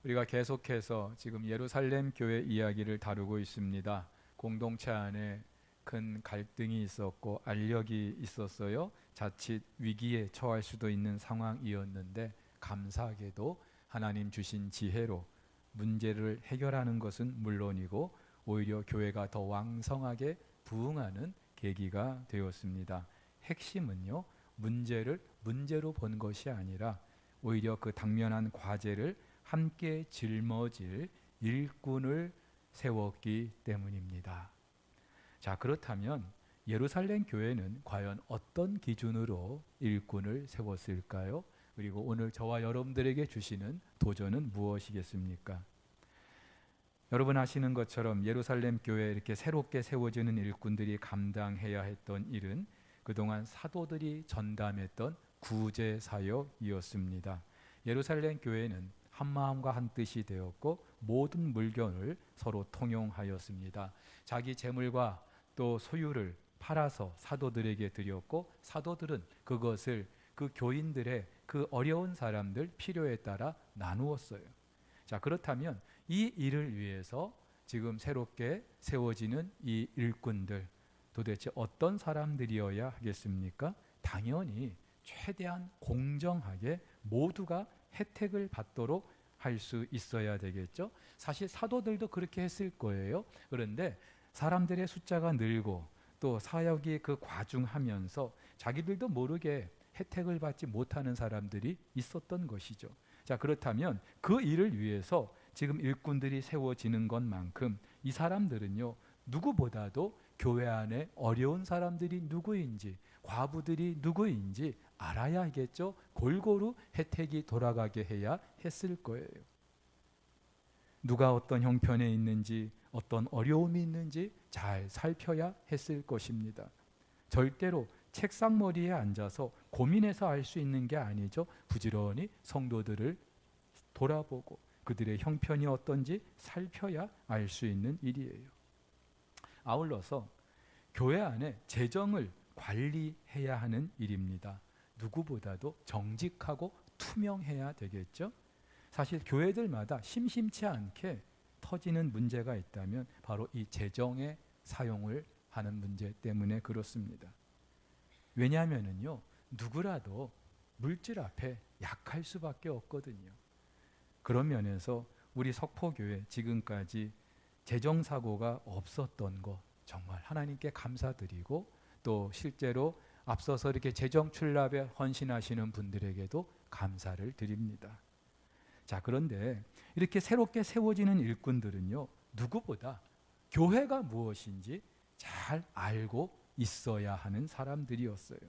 우리가 계속해서 지금 예루살렘 교회 이야기를 다루고 있습니다. 공동체 안에 큰 갈등이 있었고 알력이 있었어요. 자칫 위기에 처할 수도 있는 상황이었는데 감사하게도 하나님 주신 지혜로 문제를 해결하는 것은 물론이고 오히려 교회가 더 왕성하게 부흥하는 계기가 되었습니다. 핵심은요, 문제를 문제로 본 것이 아니라 오히려 그 당면한 과제를 함께 짊어질 일꾼을 세웠기 때문입니다. 자, 그렇다면 예루살렘 교회는 과연 어떤 기준으로 일꾼을 세웠을까요? 그리고 오늘 저와 여러분들에게 주시는 도전은 무엇이겠습니까? 여러분 아시는 것처럼 예루살렘 교회에 이렇게 새롭게 세워지는 일꾼들이 감당해야 했던 일은 그동안 사도들이 전담했던 구제 사역이었습니다. 예루살렘 교회는 한 마음과 한 뜻이 되었고 모든 물건을 서로 통용하였습니다. 자기 재물과 또 소유를 팔아서 사도들에게 드렸고 사도들은 그것을 그 교인들의 그 어려운 사람들 필요에 따라 나누었어요. 자, 그렇다면 이 일을 위해서 지금 새롭게 세워지는 이 일꾼들 도대체 어떤 사람들이어야 하겠습니까? 당연히 최대한 공정하게 모두가 혜택을 받도록 할 수 있어야 되겠죠. 사실 사도들도 그렇게 했을 거예요. 그런데 사람들의 숫자가 늘고 또 사역이 그 과중하면서 자기들도 모르게 혜택을 받지 못하는 사람들이 있었던 것이죠. 자, 그렇다면 그 일을 위해서 지금 일꾼들이 세워지는 것만큼 이 사람들은요, 누구보다도 교회 안에 어려운 사람들이 누구인지, 과부들이 누구인지 알아야 하겠죠. 골고루 혜택이 돌아가게 해야 했을 거예요. 누가 어떤 형편에 있는지, 어떤 어려움이 있는지 잘 살펴야 했을 것입니다. 절대로 책상머리에 앉아서 고민해서 알 수 있는 게 아니죠. 부지런히 성도들을 돌아보고 그들의 형편이 어떤지 살펴야 알 수 있는 일이에요. 아울러서 교회 안에 재정을 관리해야 하는 일입니다. 누구보다도 정직하고 투명해야 되겠죠. 사실 교회들마다 심심치 않게 터지는 문제가 있다면 바로 이 재정의 사용을 하는 문제 때문에 그렇습니다. 왜냐하면요, 누구라도 물질 앞에 약할 수밖에 없거든요. 그런 면에서 우리 석포교회 지금까지 재정사고가 없었던 것 정말 하나님께 감사드리고 또 실제로 앞서서 이렇게 재정출납에 헌신하시는 분들에게도 감사를 드립니다. 자, 그런데 이렇게 새롭게 세워지는 일꾼들은요, 누구보다 교회가 무엇인지 잘 알고 있어야 하는 사람들이었어요.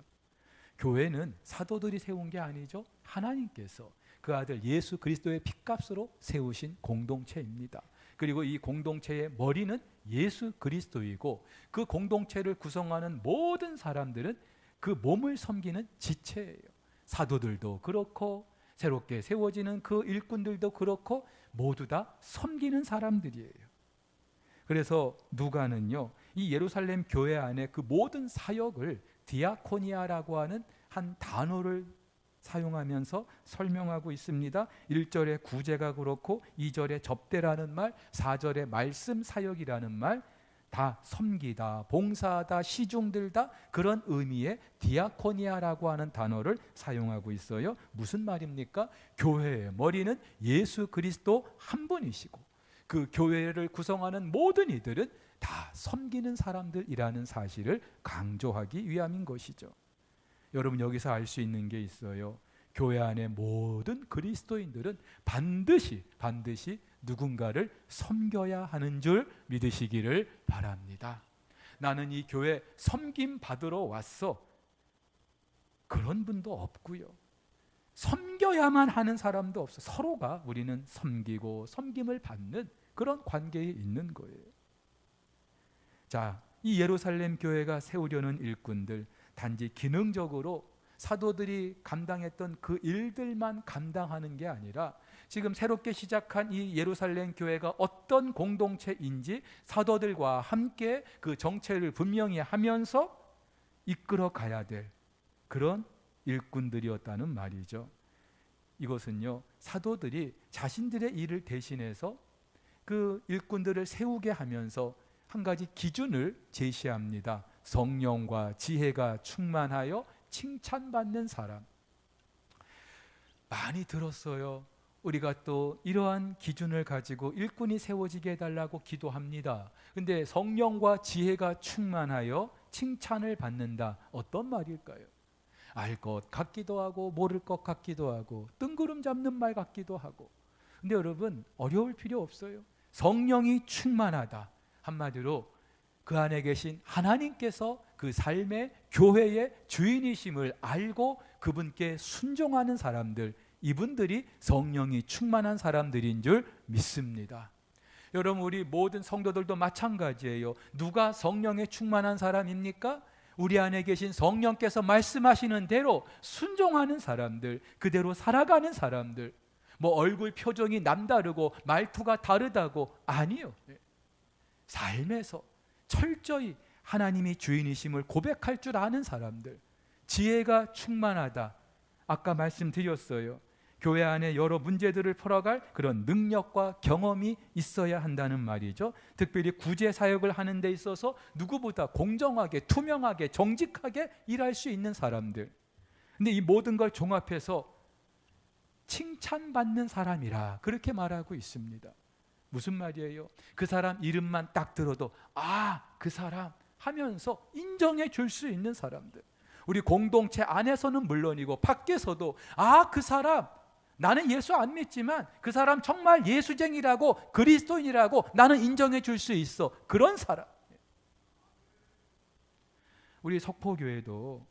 교회는 사도들이 세운 게 아니죠. 하나님께서 그 아들 예수 그리스도의 핏값으로 세우신 공동체입니다. 그리고 이 공동체의 머리는 예수 그리스도이고 그 공동체를 구성하는 모든 사람들은 그 몸을 섬기는 지체예요. 사도들도 그렇고 새롭게 세워지는 그 일꾼들도 그렇고 모두 다 섬기는 사람들이에요. 그래서 누가는요, 이 예루살렘 교회 안에 그 모든 사역을 디아코니아라고 하는 한 단어를 사용하면서 설명하고 있습니다. 1절에 구제가 그렇고 2절에 접대라는 말, 4절에 말씀 사역이라는 말, 다 섬기다, 봉사하다, 시중들다 그런 의미의 디아코니아라고 하는 단어를 사용하고 있어요. 무슨 말입니까? 교회의 머리는 예수 그리스도 한 분이시고 그 교회를 구성하는 모든 이들은 다 섬기는 사람들이라는 사실을 강조하기 위함인 것이죠. 여러분 여기서 알 수 있는 게 있어요. 교회 안의 모든 그리스도인들은 반드시 누군가를 섬겨야 하는 줄 믿으시기를 바랍니다. 나는 이 교회 섬김 받으러 왔어. 그런 분도 없고요. 섬겨야만 하는 사람도 없어. 서로가 우리는 섬기고 섬김을 받는 그런 관계에 있는 거예요. 자, 이 예루살렘 교회가 세우려는 일꾼들 단지 기능적으로 사도들이 감당했던 그 일들만 감당하는 게 아니라 지금 새롭게 시작한 이 예루살렘 교회가 어떤 공동체인지 사도들과 함께 그 정체를 분명히 하면서 이끌어 가야 될 그런 일꾼들이었다는 말이죠. 이것은요, 사도들이 자신들의 일을 대신해서 그 일꾼들을 세우게 하면서 한 가지 기준을 제시합니다. 성령과 지혜가 충만하여 칭찬받는 사람. 많이 들었어요. 우리가 또 이러한 기준을 가지고 일꾼이 세워지게 해달라고 기도합니다. 근데 성령과 지혜가 충만하여 칭찬을 받는다. 어떤 말일까요? 알 것 같기도 하고 모를 것 같기도 하고 뜬구름 잡는 말 같기도 하고. 근데 여러분, 어려울 필요 없어요. 성령이 충만하다. 한마디로 그 안에 계신 하나님께서 그 삶의 교회의 주인이심을 알고 그분께 순종하는 사람들, 이분들이 성령이 충만한 사람들인 줄 믿습니다. 여러분, 우리 모든 성도들도 마찬가지예요. 누가 성령에 충만한 사람입니까? 우리 안에 계신 성령께서 말씀하시는 대로 순종하는 사람들, 그대로 살아가는 사람들. 뭐 얼굴 표정이 남다르고 말투가 다르다고, 아니요. 삶에서 철저히 하나님이 주인이심을 고백할 줄 아는 사람들, 지혜가 충만하다. 아까 말씀드렸어요. 교회 안에 여러 문제들을 풀어갈 그런 능력과 경험이 있어야 한다는 말이죠. 특별히 구제 사역을 하는 데 있어서 누구보다 공정하게, 투명하게, 정직하게 일할 수 있는 사람들. 근데 이 모든 걸 종합해서 칭찬받는 사람이라 그렇게 말하고 있습니다. 무슨 말이에요? 그 사람 이름만 딱 들어도 그 사람 하면서 인정해 줄 수 있는 사람들. 우리 공동체 안에서는 물론이고 밖에서도 그 사람, 나는 예수 안 믿지만 그 사람 정말 예수쟁이라고, 그리스도인이라고 나는 인정해 줄 수 있어. 그런 사람. 우리 석포교회도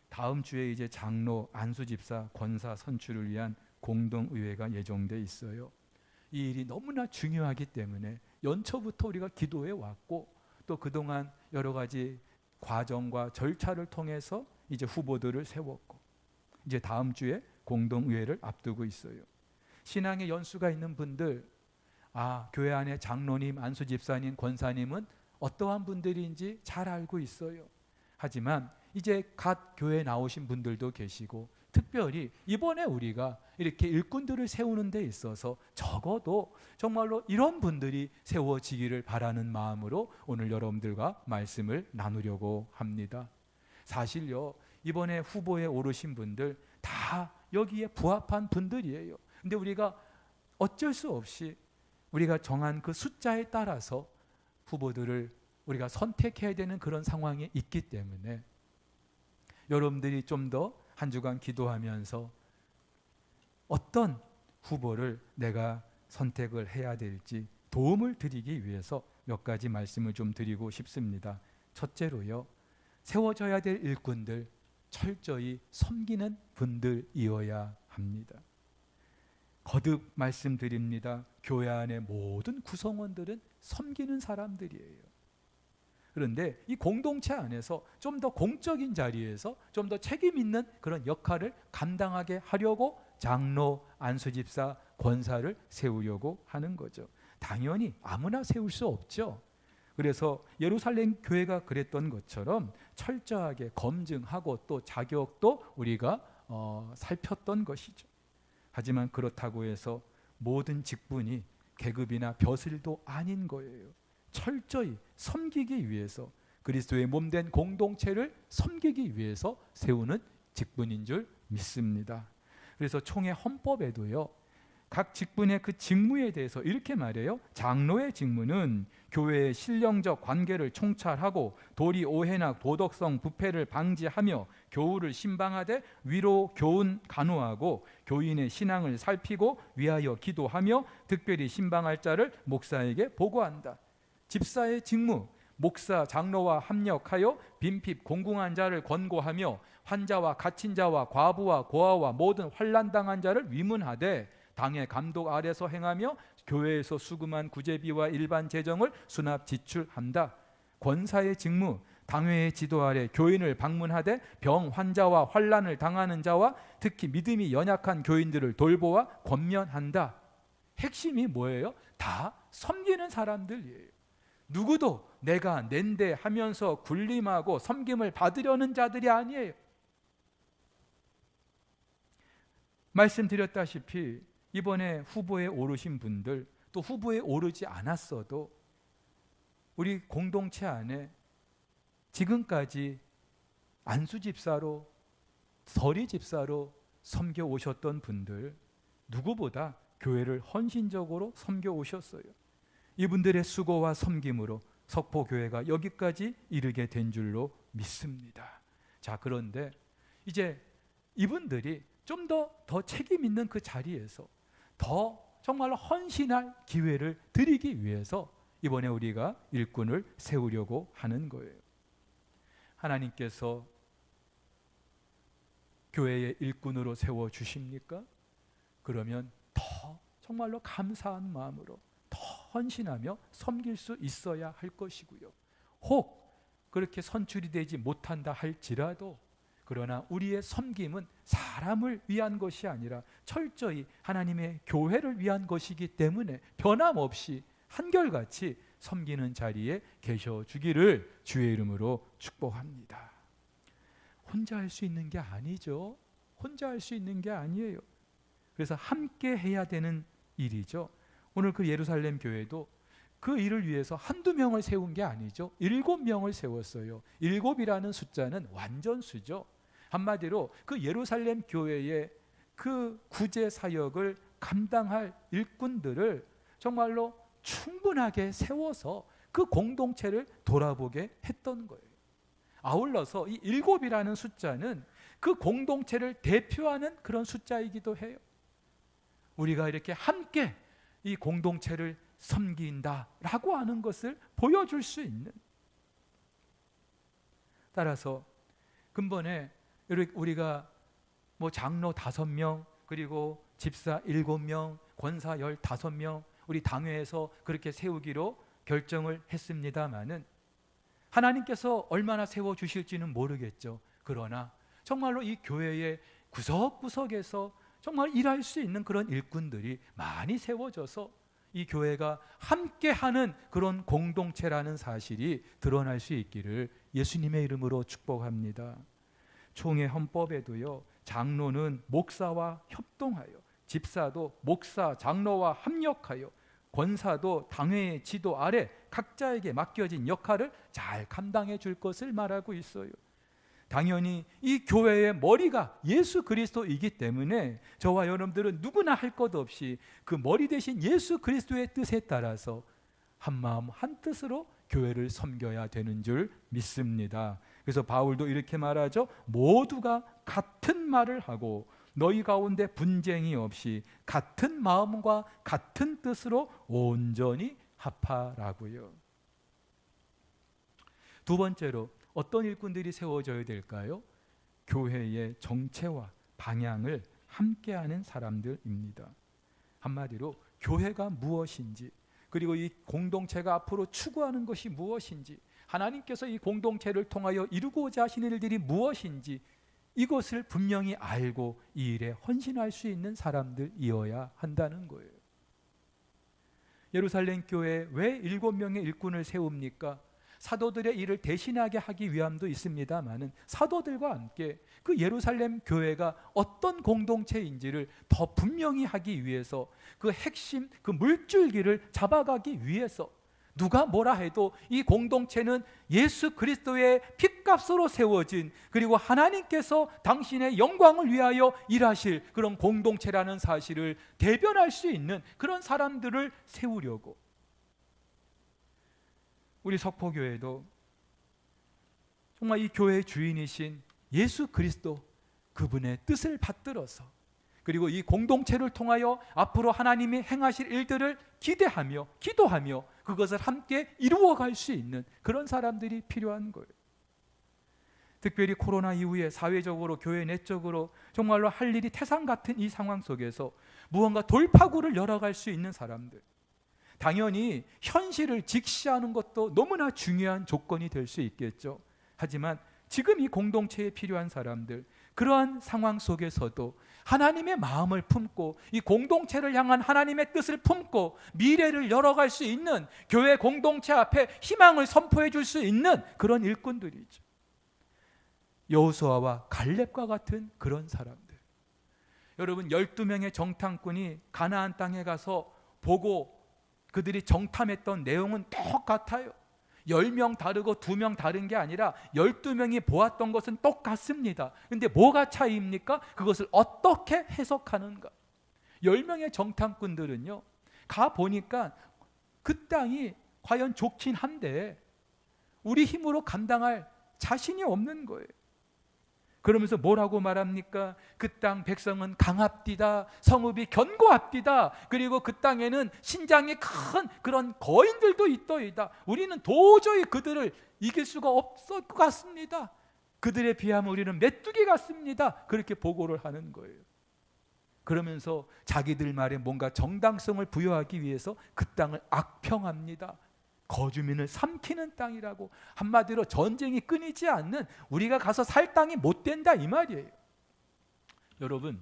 다음 주에 이제 장로, 안수집사, 권사 선출을 위한 공동의회가 예정돼 있어요. 이 일이 너무나 중요하기 때문에 연초부터 우리가 기도해 왔고, 또 그동안 여러 가지 과정과 절차를 통해서 이제 후보들을 세웠고, 이제 다음 주에 공동의회를 앞두고 있어요. 신앙의 연수가 있는 분들, 교회 안에 장로님, 안수집사님, 권사님은 어떠한 분들인지 잘 알고 있어요. 하지만 이제 갓 교회에 나오신 분들도 계시고, 특별히 이번에 우리가 이렇게 일꾼들을 세우는 데 있어서 적어도 정말로 이런 분들이 세워지기를 바라는 마음으로 오늘 여러분들과 말씀을 나누려고 합니다. 사실요, 이번에 후보에 오르신 분들 다 여기에 부합한 분들이에요. 근데 우리가 어쩔 수 없이 우리가 정한 그 숫자에 따라서 후보들을 우리가 선택해야 되는 그런 상황에 있기 때문에 여러분들이 좀 더 한 주간 기도하면서 어떤 후보를 내가 선택을 해야 될지 도움을 드리기 위해서 몇 가지 말씀을 좀 드리고 싶습니다. 첫째로요, 세워져야 될 일꾼들, 철저히 섬기는 분들이어야 합니다. 거듭 말씀드립니다. 교회 안의 모든 구성원들은 섬기는 사람들이에요. 그런데 이 공동체 안에서 좀 더 공적인 자리에서 좀 더 책임 있는 그런 역할을 감당하게 하려고 장로, 안수집사, 권사를 세우려고 하는 거죠. 당연히 아무나 세울 수 없죠. 그래서 예루살렘 교회가 그랬던 것처럼 철저하게 검증하고 또 자격도 우리가 살폈던 것이죠. 하지만 그렇다고 해서 모든 직분이 계급이나 벼슬도 아닌 거예요. 철저히 섬기기 위해서, 그리스도의 몸된 공동체를 섬기기 위해서 세우는 직분인 줄 믿습니다. 그래서 총회 헌법에도요, 각 직분의 그 직무에 대해서 이렇게 말해요. 장로의 직무는 교회의 신령적 관계를 총찰하고 도리 오해나 도덕성 부패를 방지하며 교우를 신방하되 위로 교훈 간호하고 교인의 신앙을 살피고 위하여 기도하며 특별히 신방할 자를 목사에게 보고한다. 집사의 직무, 목사, 장로와 합력하여 빈핍 공궁한 자를 권고하며 환자와 갇힌 자와 과부와 고아와 모든 환난당한 자를 위문하되 당의 감독 아래서 행하며 교회에서 수금한 구제비와 일반 재정을 수납 지출한다. 권사의 직무, 당회의 지도 아래 교인을 방문하되 병 환자와 환난을 당하는 자와 특히 믿음이 연약한 교인들을 돌보아 권면한다. 핵심이 뭐예요? 다 섬기는 사람들이에요. 누구도 내가 낸데 하면서 군림하고 섬김을 받으려는 자들이 아니에요. 말씀드렸다시피 이번에 후보에 오르신 분들, 또 후보에 오르지 않았어도 우리 공동체 안에 지금까지 안수 집사로, 서리 집사로 섬겨 오셨던 분들, 누구보다 교회를 헌신적으로 섬겨 오셨어요. 이분들의 수고와 섬김으로 석포교회가 여기까지 이르게 된 줄로 믿습니다. 자, 그런데 이제 이분들이 좀 더 책임 있는 그 자리에서 더 정말로 헌신할 기회를 드리기 위해서 이번에 우리가 일꾼을 세우려고 하는 거예요. 하나님께서 교회의 일꾼으로 세워주십니까? 그러면 더 정말로 감사한 마음으로 더 헌신하며 섬길 수 있어야 할 것이고요. 혹 그렇게 선출이 되지 못한다 할지라도 그러나 우리의 섬김은 사람을 위한 것이 아니라 철저히 하나님의 교회를 위한 것이기 때문에 변함없이 한결같이 섬기는 자리에 계셔주기를 주의 이름으로 축복합니다. 혼자 할 수 있는 게 아니죠. 혼자 할 수 있는 게 아니에요. 그래서 함께 해야 되는 일이죠. 오늘 그 예루살렘 교회도 그 일을 위해서 한두 명을 세운 게 아니죠. 7명을 세웠어요. 7이라는 숫자는 완전수죠. 한마디로 그 예루살렘 교회의 그 구제 사역을 감당할 일꾼들을 정말로 충분하게 세워서 그 공동체를 돌아보게 했던 거예요. 아울러서 이 7이라는 숫자는 그 공동체를 대표하는 그런 숫자이기도 해요. 우리가 이렇게 함께 이 공동체를 섬긴다라고 하는 것을 보여줄 수 있는, 따라서 근본에 우리가 뭐 장로 5명 그리고 집사 7명 권사 15명 우리 당회에서 그렇게 세우기로 결정을 했습니다마는 하나님께서 얼마나 세워주실지는 모르겠죠. 그러나 정말로 이 교회의 구석구석에서 정말 일할 수 있는 그런 일꾼들이 많이 세워져서 이 교회가 함께하는 그런 공동체라는 사실이 드러날 수 있기를 예수님의 이름으로 축복합니다. 총회 헌법에도요, 장로는 목사와 협동하여, 집사도 목사, 장로와 합력하여, 권사도 당회의 지도 아래 각자에게 맡겨진 역할을 잘 감당해 줄 것을 말하고 있어요. 당연히 이 교회의 머리가 예수 그리스도이기 때문에 저와 여러분들은 누구나 할 것 없이 그 머리 대신 예수 그리스도의 뜻에 따라서 한 마음 한 뜻으로 교회를 섬겨야 되는 줄 믿습니다. 그래서 바울도 이렇게 말하죠. 모두가 같은 말을 하고 너희 가운데 분쟁이 없이 같은 마음과 같은 뜻으로 온전히 합하라고요. 두 번째로 어떤 일꾼들이 세워져야 될까요? 교회의 정체와 방향을 함께하는 사람들입니다. 한마디로 교회가 무엇인지, 그리고 이 공동체가 앞으로 추구하는 것이 무엇인지, 하나님께서 이 공동체를 통하여 이루고자 하시는 일들이 무엇인지 이것을 분명히 알고 이 일에 헌신할 수 있는 사람들이어야 한다는 거예요. 예루살렘 교회에 왜 7명의 일꾼을 세웁니까? 사도들의 일을 대신하게 하기 위함도 있습니다마는 사도들과 함께 그 예루살렘 교회가 어떤 공동체인지를 더 분명히 하기 위해서 그 핵심, 그 물줄기를 잡아가기 위해서 누가 뭐라 해도 이 공동체는 예수 그리스도의 핏값으로 세워진, 그리고 하나님께서 당신의 영광을 위하여 일하실 그런 공동체라는 사실을 대변할 수 있는 그런 사람들을 세우려고, 우리 석포교회도 정말 이 교회의 주인이신 예수 그리스도 그분의 뜻을 받들어서, 그리고 이 공동체를 통하여 앞으로 하나님이 행하실 일들을 기대하며 기도하며 그것을 함께 이루어갈 수 있는 그런 사람들이 필요한 거예요. 특별히 코로나 이후에 사회적으로 교회 내적으로 정말로 할 일이 태산 같은 이 상황 속에서 무언가 돌파구를 열어갈 수 있는 사람들, 당연히 현실을 직시하는 것도 너무나 중요한 조건이 될 수 있겠죠. 하지만 지금 이 공동체에 필요한 사람들, 그러한 상황 속에서도 하나님의 마음을 품고 이 공동체를 향한 하나님의 뜻을 품고 미래를 열어갈 수 있는 교회 공동체 앞에 희망을 선포해 줄 수 있는 그런 일꾼들이죠. 여호수아와 갈렙과 같은 그런 사람들. 여러분 12명의 정탐꾼이 가나안 땅에 가서 보고 그들이 정탐했던 내용은 똑같아요. 10명 다르고 2명 다른 게 아니라 12명이 보았던 것은 똑같습니다. 근데 뭐가 차이입니까? 그것을 어떻게 해석하는가? 10명의 정탐꾼들은요, 가보니까 그 땅이 과연 좋긴 한데 우리 힘으로 감당할 자신이 없는 거예요. 그러면서 뭐라고 말합니까? 그 땅 백성은 강합디다, 성읍이 견고합디다, 그리고 그 땅에는 신장이 큰 그런 거인들도 있더이다. 우리는 도저히 그들을 이길 수가 없을 것 같습니다. 그들에 비하면 우리는 메뚜기 같습니다. 그렇게 보고를 하는 거예요. 그러면서 자기들 말에 뭔가 정당성을 부여하기 위해서 그 땅을 악평합니다. 거주민을 삼키는 땅이라고. 한마디로 전쟁이 끊이지 않는, 우리가 가서 살 땅이 못 된다 이 말이에요. 여러분,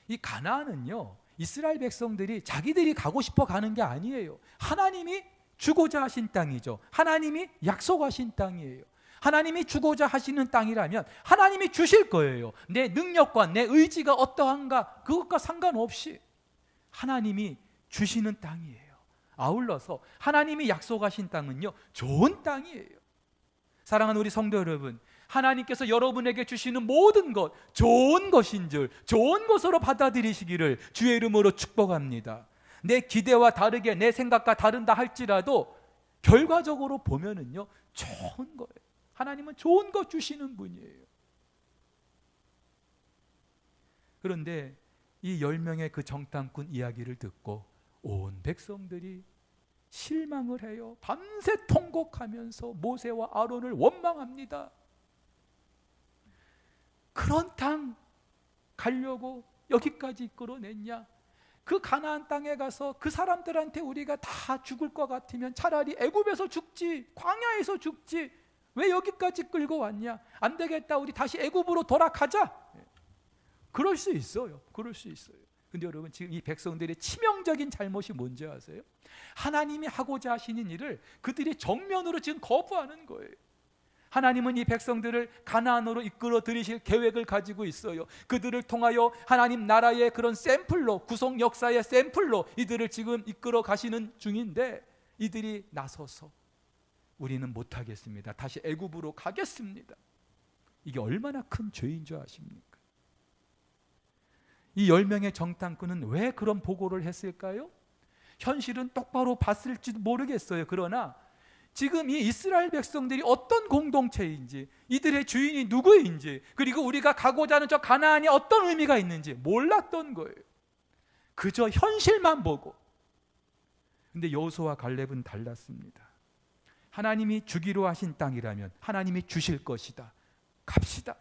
이 가나안은요, 이스라엘 백성들이 자기들이 가고 싶어 가는 게 아니에요. 하나님이 주고자 하신 땅이죠. 하나님이 약속하신 땅이에요. 하나님이 주고자 하시는 땅이라면 하나님이 주실 거예요. 내 능력과 내 의지가 어떠한가 그것과 상관없이 하나님이 주시는 땅이에요. 아울러서 하나님이 약속하신 땅은요, 좋은 땅이에요. 사랑하는 우리 성도 여러분, 하나님께서 여러분에게 주시는 모든 것 좋은 것인 줄, 좋은 것으로 받아들이시기를 주의 이름으로 축복합니다. 내 기대와 다르게, 내 생각과 다른다 할지라도 결과적으로 보면은요, 좋은 거예요. 하나님은 좋은 것 주시는 분이에요. 그런데 이 10명의 그 정탐꾼 이야기를 듣고 온 백성들이 실망을 해요. 밤새 통곡하면서 모세와 아론을 원망합니다. 그런 땅 가려고 여기까지 이끌어냈냐? 그 가나안 땅에 가서 그 사람들한테 우리가 다 죽을 것 같으면 차라리 애굽에서 죽지, 광야에서 죽지, 왜 여기까지 끌고 왔냐? 안 되겠다, 우리 다시 애굽으로 돌아가자. 그럴 수 있어요. 그럴 수 있어요. 근데 여러분, 지금 이 백성들의 치명적인 잘못이 뭔지 아세요? 하나님이 하고자 하시는 일을 그들이 정면으로 지금 거부하는 거예요. 하나님은 이 백성들을 가나안으로 이끌어 들이실 계획을 가지고 있어요. 그들을 통하여 하나님 나라의 그런 샘플로, 구속 역사의 샘플로 이들을 지금 이끌어 가시는 중인데, 이들이 나서서 우리는 못하겠습니다, 다시 애굽으로 가겠습니다. 이게 얼마나 큰 죄인 줄 아십니까? 이 10명의 정탐꾼은 왜 그런 보고를 했을까요? 현실은 똑바로 봤을지도 모르겠어요. 그러나 지금 이 이스라엘 백성들이 어떤 공동체인지, 이들의 주인이 누구인지, 그리고 우리가 가고자 하는 저 가나안이 어떤 의미가 있는지 몰랐던 거예요. 그저 현실만 보고. 근데 여호수아와 갈렙은 달랐습니다. 하나님이 주기로 하신 땅이라면 하나님이 주실 것이다. 갑시다.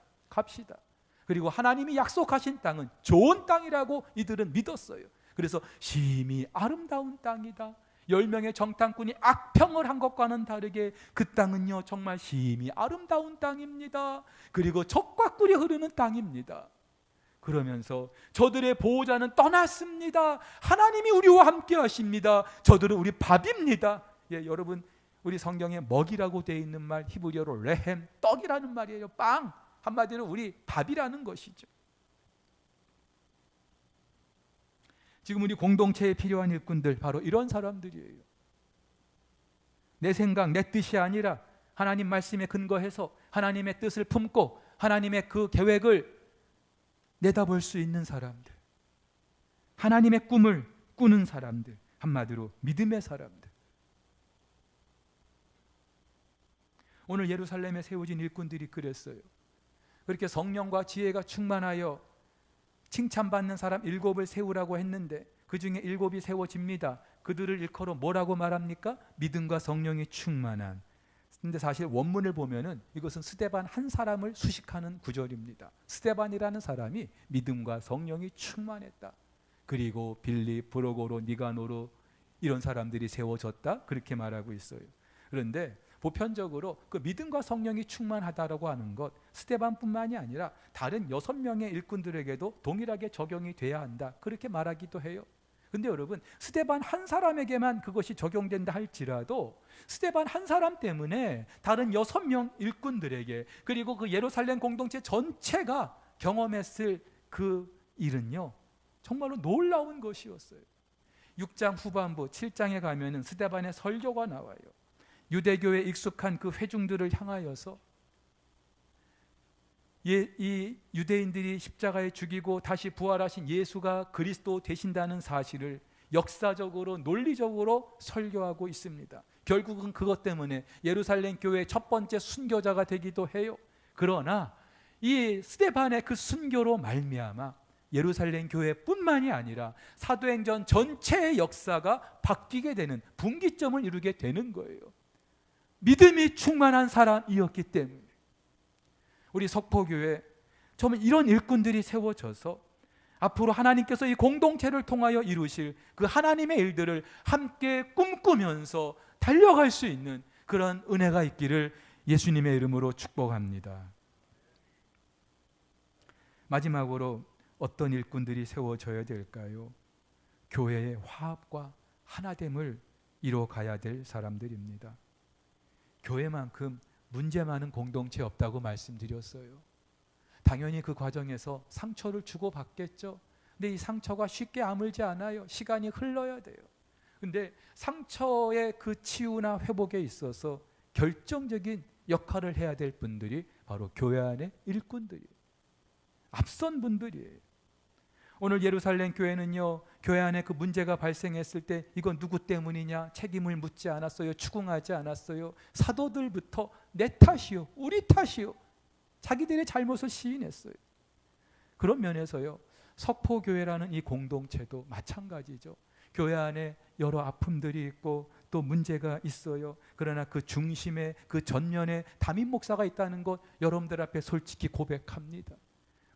그리고 하나님이 약속하신 땅은 좋은 땅이라고 이들은 믿었어요. 그래서 심히 아름다운 땅이다. 10명의 정탐꾼이 악평을 한 것과는 다르게 그 땅은요, 정말 심히 아름다운 땅입니다. 그리고 젖과 꿀이 흐르는 땅입니다. 그러면서 저들의 보호자는 떠났습니다. 하나님이 우리와 함께 하십니다. 저들은 우리 밥입니다. 예, 여러분, 우리 성경에 먹이라고 되어 있는 말, 히브리어로 레헴, 떡이라는 말이에요. 빵, 한마디로 우리 밥이라는 것이죠. 지금 우리 공동체에 필요한 일꾼들, 바로 이런 사람들이에요. 내 생각, 내 뜻이 아니라 하나님 말씀에 근거해서 하나님의 뜻을 품고 하나님의 그 계획을 내다볼 수 있는 사람들, 하나님의 꿈을 꾸는 사람들, 한마디로 믿음의 사람들. 오늘 예루살렘에 세워진 일꾼들이 그랬어요. 그렇게 성령과 지혜가 충만하여 칭찬받는 사람 7을 세우라고 했는데 그 중에 7이 세워집니다. 그들을 일컬어 뭐라고 말합니까? 믿음과 성령이 충만한. 근데 사실 원문을 보면은 이것은 스데반 한 사람을 수식하는 구절입니다. 스데반이라는 사람이 믿음과 성령이 충만했다. 그리고 빌립, 브로고로, 니가노로 이런 사람들이 세워졌다, 그렇게 말하고 있어요. 그런데 보편적으로 그 믿음과 성령이 충만하다라고 하는 것, 스데반뿐만이 아니라 다른 6명의 일꾼들에게도 동일하게 적용이 돼야 한다, 그렇게 말하기도 해요. 근데 여러분, 스데반 한 사람에게만 그것이 적용된다 할지라도 스데반 한 사람 때문에 다른 6명 일꾼들에게, 그리고 그 예루살렘 공동체 전체가 경험했을 그 일은요, 정말로 놀라운 것이었어요. 6장 후반부 7장에 가면은 스데반의 설교가 나와요. 유대교에 익숙한 그 회중들을 향하여서 이 유대인들이 십자가에 죽이고 다시 부활하신 예수가 그리스도 되신다는 사실을 역사적으로 논리적으로 설교하고 있습니다. 결국은 그것 때문에 예루살렘 교회의 첫 번째 순교자가 되기도 해요. 그러나 이 스데반의 그 순교로 말미암아 예루살렘 교회뿐만이 아니라 사도행전 전체의 역사가 바뀌게 되는 분기점을 이루게 되는 거예요. 믿음이 충만한 사람이었기 때문에. 우리 석포교회 정말 이런 일꾼들이 세워져서 앞으로 하나님께서 이 공동체를 통하여 이루실 그 하나님의 일들을 함께 꿈꾸면서 달려갈 수 있는 그런 은혜가 있기를 예수님의 이름으로 축복합니다. 마지막으로 어떤 일꾼들이 세워져야 될까요? 교회의 화합과 하나됨을 이뤄가야 될 사람들입니다. 교회만큼 문제 많은 공동체 없다고 말씀드렸어요. 당연히 그 과정에서 상처를 주고받겠죠. 근데 이 상처가 쉽게 아물지 않아요. 시간이 흘러야 돼요. 근데 상처의 그 치유나 회복에 있어서 결정적인 역할을 해야 될 분들이 바로 교회 안의 일꾼들이에요. 앞선 분들이에요. 오늘 예루살렘 교회는요, 교회 안에 그 문제가 발생했을 때 이건 누구 때문이냐 책임을 묻지 않았어요. 추궁하지 않았어요. 사도들부터 내 탓이요, 우리 탓이요, 자기들의 잘못을 시인했어요. 그런 면에서요, 석포교회라는 이 공동체도 마찬가지죠. 교회 안에 여러 아픔들이 있고 또 문제가 있어요. 그러나 그 중심에, 그 전면에 담임 목사가 있다는 것 여러분들 앞에 솔직히 고백합니다.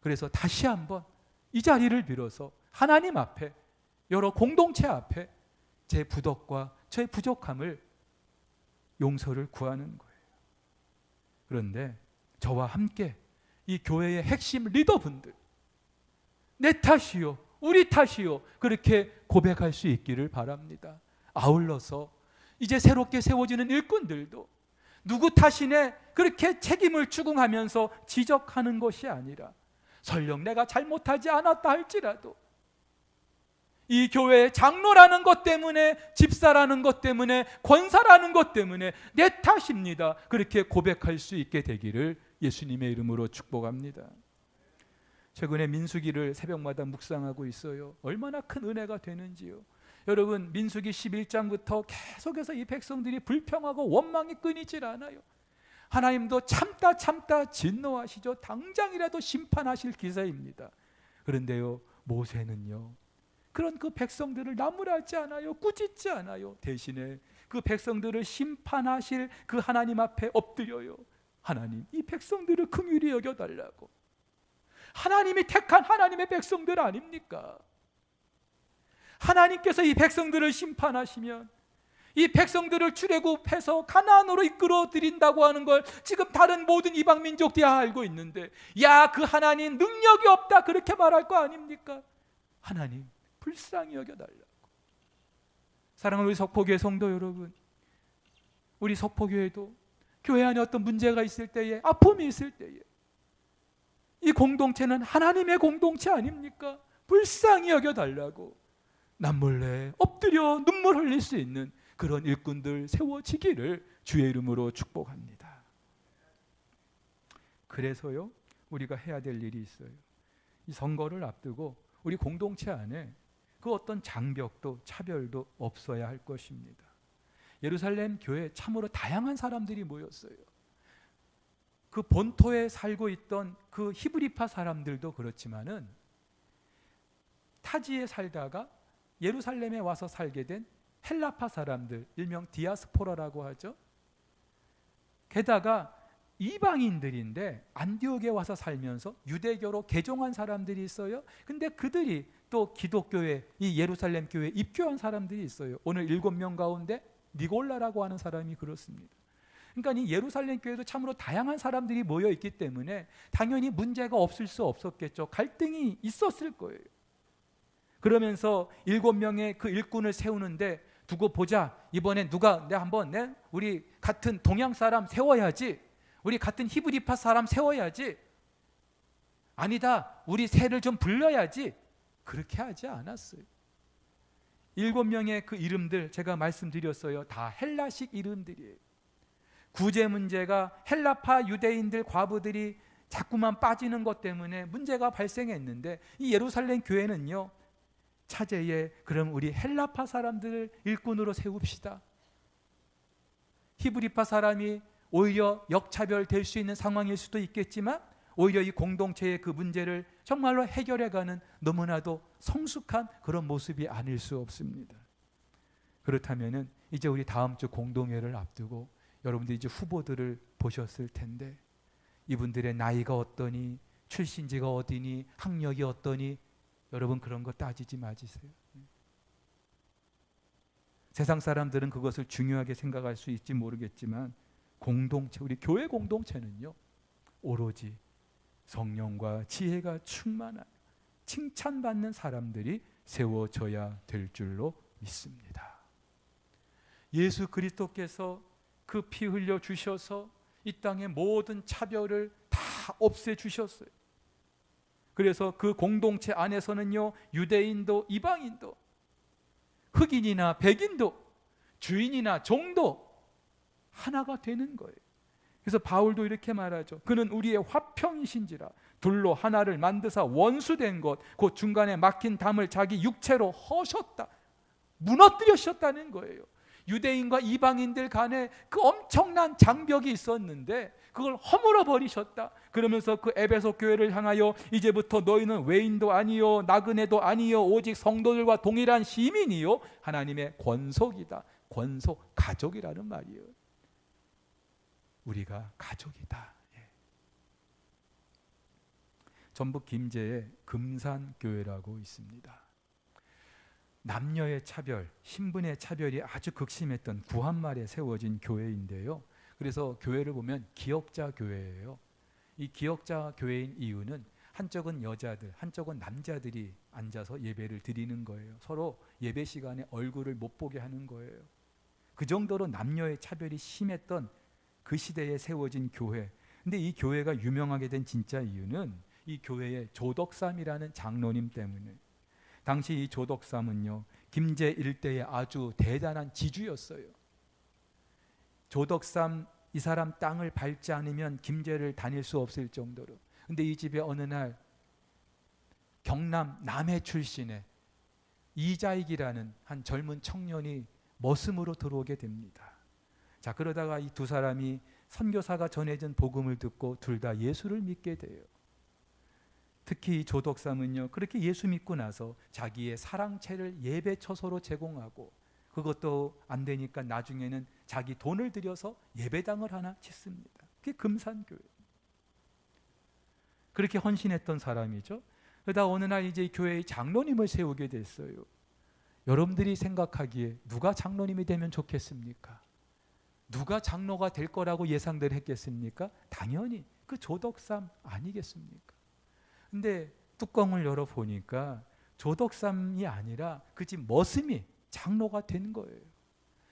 그래서 다시 한번 이 자리를 빌어서 하나님 앞에, 여러 공동체 앞에 제 부덕과 저의 부족함을 용서를 구하는 거예요. 그런데 저와 함께 이 교회의 핵심 리더분들, 내 탓이요, 우리 탓이요, 그렇게 고백할 수 있기를 바랍니다. 아울러서 이제 새롭게 세워지는 일꾼들도 누구 탓이네 그렇게 책임을 추궁하면서 지적하는 것이 아니라, 설령 내가 잘못하지 않았다 할지라도 이 교회의 장로라는 것 때문에, 집사라는 것 때문에, 권사라는 것 때문에 내 탓입니다, 그렇게 고백할 수 있게 되기를 예수님의 이름으로 축복합니다. 최근에 민수기를 새벽마다 묵상하고 있어요. 얼마나 큰 은혜가 되는지요. 여러분, 민수기 11장부터 계속해서 이 백성들이 불평하고 원망이 끊이질 않아요. 하나님도 참다 진노하시죠. 당장이라도 심판하실 기세입니다. 그런데요, 모세는요, 그런 그 백성들을 나무라지 않아요. 꾸짖지 않아요. 대신에 그 백성들을 심판하실 그 하나님 앞에 엎드려요. 하나님, 이 백성들을 긍휼히 여겨달라고. 하나님이 택한 하나님의 백성들 아닙니까? 하나님께서 이 백성들을 심판하시면 이 백성들을 출애굽해서 가나안으로 이끌어 드린다고 하는 걸 지금 다른 모든 이방 민족들이 알고 있는데, 야, 그 하나님 능력이 없다 그렇게 말할 거 아닙니까? 하나님 불쌍히 여겨달라고. 사랑하는 우리 석포교회 성도 여러분, 우리 석포교회도 교회 안에 어떤 문제가 있을 때에, 아픔이 있을 때에 이 공동체는 하나님의 공동체 아닙니까? 불쌍히 여겨달라고 남몰래 엎드려 눈물 흘릴 수 있는 그런 일꾼들 세워지기를 주의 이름으로 축복합니다. 그래서요, 우리가 해야 될 일이 있어요. 이 선거를 앞두고 우리 공동체 안에 그 어떤 장벽도 차별도 없어야 할 것입니다. 예루살렘 교회 참으로 다양한 사람들이 모였어요. 그 본토에 살고 있던 그 히브리파 사람들도 그렇지만은 타지에 살다가 예루살렘에 와서 살게 된 헬라파 사람들, 일명 디아스포라라고 하죠. 게다가 이방인들인데 안디옥에 와서 살면서 유대교로 개종한 사람들이 있어요. 근데 그들이 또 기독교회, 이 예루살렘 교회에 입교한 사람들이 있어요. 오늘 7명 가운데 니골라라고 하는 사람이 그렇습니다. 그러니까 이 예루살렘 교회도 참으로 다양한 사람들이 모여 있기 때문에 당연히 문제가 없을 수 없었겠죠. 갈등이 있었을 거예요. 그러면서 7명의 그 일꾼을 세우는데, 두고 보자, 이번에 누가 우리 같은 동양 사람 세워야지, 우리 같은 히브리파 사람 세워야지, 아니다 우리 새를 좀 불러야지, 그렇게 하지 않았어요. 7명의 그 이름들 제가 말씀드렸어요. 다 헬라식 이름들이에요. 구제 문제가 헬라파 유대인들 과부들이 자꾸만 빠지는 것 때문에 문제가 발생했는데, 이 예루살렘 교회는요, 차제에 그럼 우리 헬라파 사람들을 일꾼으로 세웁시다. 히브리파 사람이 오히려 역차별될 수 있는 상황일 수도 있겠지만, 오히려 이 공동체의 그 문제를 정말로 해결해가는 너무나도 성숙한 그런 모습이 아닐 수 없습니다. 그렇다면은 이제 우리 다음 주 공동회를 앞두고 여러분들 이제 후보들을 보셨을 텐데, 이분들의 나이가 어떠니, 출신지가 어디니, 학력이 어떠니, 여러분 그런 거 따지지 마시세요. 세상 사람들은 그것을 중요하게 생각할 수 있지 모르겠지만, 공동체, 우리 교회 공동체는요, 오로지 성령과 지혜가 충만한 칭찬받는 사람들이 세워져야 될 줄로 믿습니다. 예수 그리스도께서 그 피 흘려 주셔서 이 땅의 모든 차별을 다 없애 주셨어요. 그래서 그 공동체 안에서는요, 유대인도 이방인도, 흑인이나 백인도, 주인이나 종도 하나가 되는 거예요. 그래서 바울도 이렇게 말하죠. 그는 우리의 화평이신지라 둘로 하나를 만드사 원수된 것 곧 중간에 막힌 담을 자기 육체로 허셨다, 무너뜨리셨다는 거예요. 유대인과 이방인들 간에 그 엄청난 장벽이 있었는데 그걸 허물어 버리셨다. 그러면서 그 에베소 교회를 향하여 이제부터 너희는 외인도 아니요 나그네도 아니요 오직 성도들과 동일한 시민이요 하나님의 권속이다. 권속, 가족이라는 말이에요. 우리가 가족이다. 전북 김제에 금산교회라고 있습니다. 남녀의 차별, 신분의 차별이 아주 극심했던 구한말에 세워진 교회인데요. 그래서 교회를 보면 기역자 교회예요. 이 기역자 교회인 이유는 한쪽은 여자들, 한쪽은 남자들이 앉아서 예배를 드리는 거예요. 서로 예배 시간에 얼굴을 못 보게 하는 거예요. 그 정도로 남녀의 차별이 심했던 그 시대에 세워진 교회. 근데 이 교회가 유명하게 된 진짜 이유는 이 교회의 조덕삼이라는 장로님 때문에. 당시 이 조덕삼은요, 김제 일대의 아주 대단한 지주였어요. 조덕삼 이 사람 땅을 밟지 않으면 김제를 다닐 수 없을 정도로. 근데 이 집에 어느 날 경남 남해 출신의 이자익이라는 한 젊은 청년이 머슴으로 들어오게 됩니다. 자, 그러다가 이 두 사람이 선교사가 전해진 복음을 듣고 둘 다 예수를 믿게 돼요. 특히 이 조덕삼은요, 그렇게 예수 믿고 나서 자기의 사랑채를 예배 처소로 제공하고, 그것도 안 되니까 나중에는 자기 돈을 들여서 예배당을 하나 짓습니다. 그게 금산교회. 그렇게 헌신했던 사람이죠. 그러다 어느 날 이제 교회의 장로님을 세우게 됐어요. 여러분들이 생각하기에 누가 장로님이 되면 좋겠습니까? 누가 장로가 될 거라고 예상들 했겠습니까? 당연히 그 조덕삼 아니겠습니까? 근데 뚜껑을 열어보니까 조덕삼이 아니라 그 집 머슴이 장로가 된 거예요.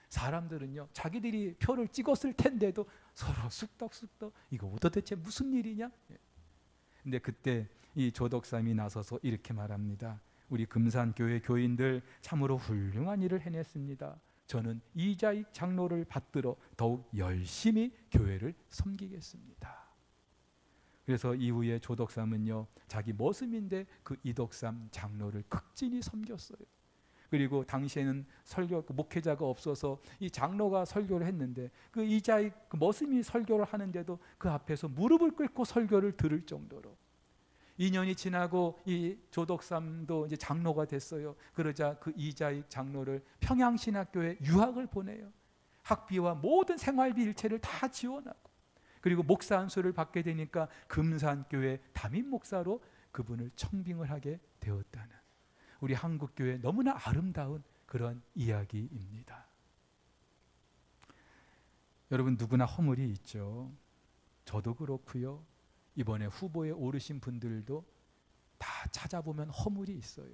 사람들은요, 자기들이 표를 찍었을 텐데도 서로 쑥덕쑥덕 이거 도대체 무슨 일이냐? 근데 그때 이 조덕삼이 나서서 이렇게 말합니다. 우리 금산교회 교인들 참으로 훌륭한 일을 해냈습니다. 저는 이자익 장로를 받들어 더욱 열심히 교회를 섬기겠습니다. 그래서 이후에 조덕삼은요, 자기 머슴인데 그 이덕삼 장로를 극진히 섬겼어요. 그리고 당시에는 목회자가 없어서 이 장로가 설교를 했는데 그 이자익 그 머슴이 설교를 하는데도 그 앞에서 무릎을 꿇고 설교를 들을 정도로. 2년이 지나고 이 조덕삼도 이제 장로가 됐어요. 그러자 그 이자익 장로를 평양신학교에 유학을 보내요. 학비와 모든 생활비 일체를 다 지원하고, 그리고 목사 안수를 받게 되니까 금산교회 담임 목사로 그분을 청빙을 하게 되었다는, 우리 한국교회 너무나 아름다운 그런 이야기입니다. 여러분, 누구나 허물이 있죠. 저도 그렇고요. 이번에 후보에 오르신 분들도 다 찾아보면 허물이 있어요.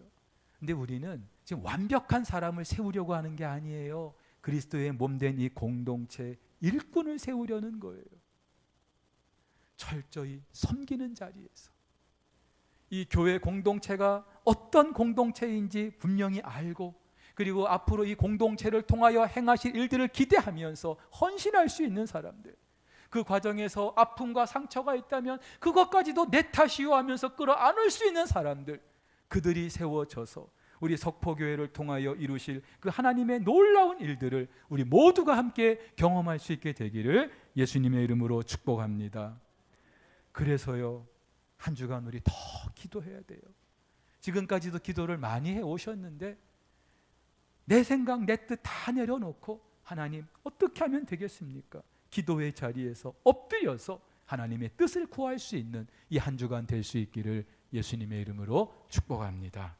근데 우리는 지금 완벽한 사람을 세우려고 하는 게 아니에요. 그리스도의 몸된 이 공동체 일꾼을 세우려는 거예요. 철저히 섬기는 자리에서 이 교회 공동체가 어떤 공동체인지 분명히 알고, 그리고 앞으로 이 공동체를 통하여 행하실 일들을 기대하면서 헌신할 수 있는 사람들, 그 과정에서 아픔과 상처가 있다면 그것까지도 내 탓이요 하면서 끌어안을 수 있는 사람들, 그들이 세워져서 우리 석포교회를 통하여 이루실 그 하나님의 놀라운 일들을 우리 모두가 함께 경험할 수 있게 되기를 예수님의 이름으로 축복합니다. 그래서요, 한 주간 우리 더 기도해야 돼요. 지금까지도 기도를 많이 해오셨는데 내 생각 내 뜻 다 내려놓고 하나님 어떻게 하면 되겠습니까? 기도의 자리에서 엎드려서 하나님의 뜻을 구할 수 있는 이 한 주간 될 수 있기를 예수님의 이름으로 축복합니다.